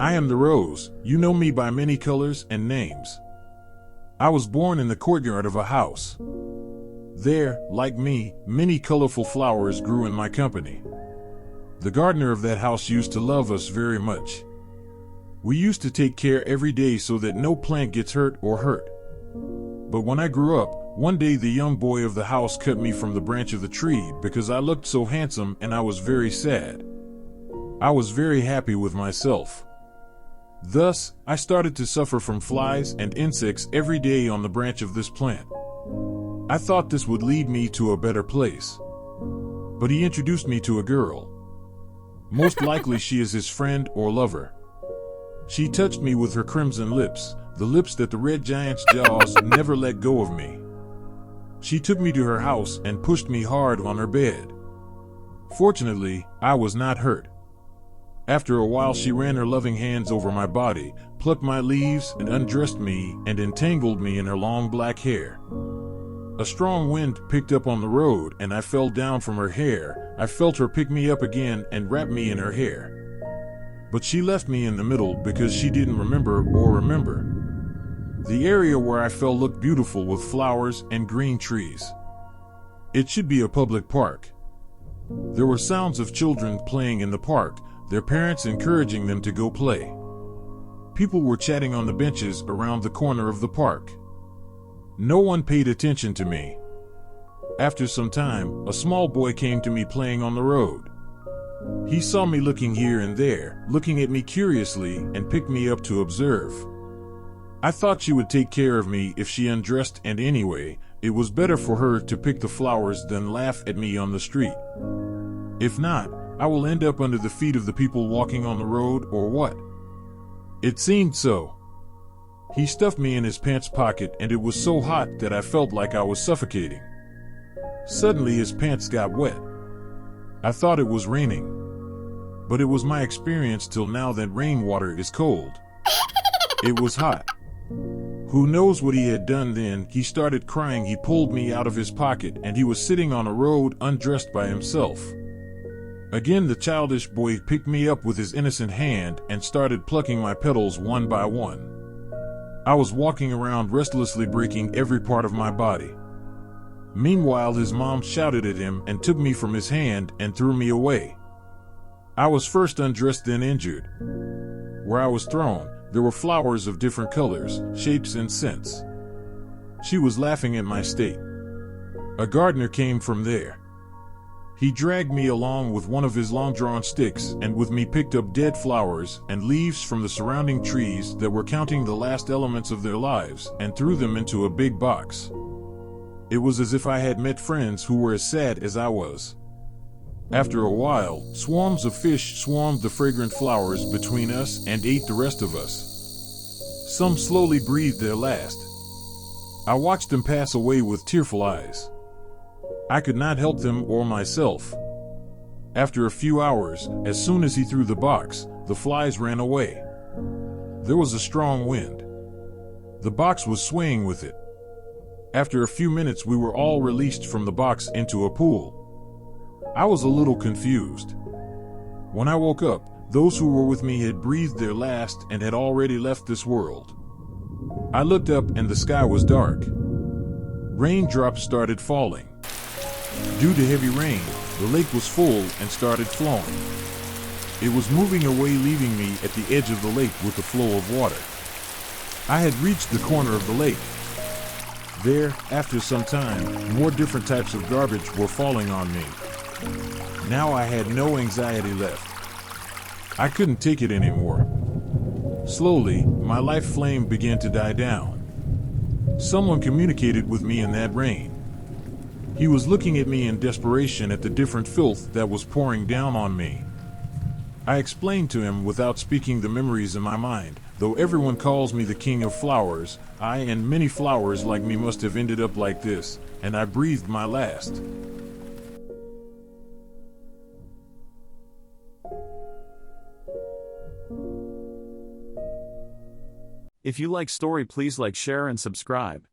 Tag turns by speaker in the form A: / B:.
A: I am the rose, you know me by many colors and names. I was born in the courtyard of a house. There, like me, many colorful flowers grew in my company. The gardener of that house used to love us very much. We used to take care every day so that no plant gets hurt or hurt. But when I grew up, one day the young boy of the house cut me from the branch of the tree because I looked so handsome and I was very sad. I was very happy with myself. Thus, I started to suffer from flies and insects every day on the branch of this plant. I thought this would lead me to a better place. But he introduced me to a girl. Most likely she is his friend or lover. She touched me with her crimson lips, the lips that the red giant's jaws never let go of me. She took me to her house and pushed me hard on her bed. Fortunately, I was not hurt. After a while she ran her loving hands over my body, plucked my leaves and undressed me and entangled me in her long black hair. A strong wind picked up on the road and I fell down from her hair. I felt her pick me up again and wrap me in her hair. But she left me in the middle because she didn't remember. The area where I fell looked beautiful with flowers and green trees. It should be a public park. There were sounds of children playing in the park, their parents encouraging them to go play. People were chatting on the benches around the corner of the park. No one paid attention to me. After some time, a small boy came to me playing on the road. He saw me looking here and there, looking at me curiously, and picked me up to observe. I thought she would take care of me if she undressed, and anyway, it was better for her to pick the flowers than laugh at me on the street. If not, I will end up under the feet of the people walking on the road, or what? It seemed so. He stuffed me in his pants pocket and it was so hot that I felt like I was suffocating. Suddenly his pants got wet. I thought it was raining. But it was my experience till now that rainwater is cold. It was hot. Who knows what he had done then? He started crying. He pulled me out of his pocket and he was sitting on a road undressed by himself. Again the childish boy picked me up with his innocent hand and started plucking my petals one by one. I was walking around restlessly, breaking every part of my body. Meanwhile his mom shouted at him and took me from his hand and threw me away. I was first undressed, then injured. Where I was thrown, there were flowers of different colors, shapes and scents. She was laughing at my state. A gardener came from there. He dragged me along with one of his long-drawn sticks and with me picked up dead flowers and leaves from the surrounding trees that were counting the last elements of their lives and threw them into a big box. It was as if I had met friends who were as sad as I was. After a while, swarms of fish swarmed the fragrant flowers between us and ate the rest of us. Some slowly breathed their last. I watched them pass away with tearful eyes. I could not help them or myself. After a few hours, as soon as he threw the box, the flies ran away. There was a strong wind. The box was swaying with it. After a few minutes we were all released from the box into a pool. I was a little confused. When I woke up, those who were with me had breathed their last and had already left this world. I looked up and the sky was dark. Raindrops started falling. Due to heavy rain, the lake was full and started flowing. It was moving away, leaving me at the edge of the lake with the flow of water. I had reached the corner of the lake. There, after some time, more different types of garbage were falling on me. Now I had no anxiety left. I couldn't take it anymore. Slowly, my life flame began to die down. Someone communicated with me in that rain. He was looking at me in desperation at the different filth that was pouring down on me. I explained to him without speaking the memories in my mind. Though everyone calls me the king of flowers, I and many flowers like me must have ended up like this, and I breathed my last.
B: If you like story, please like, share and subscribe.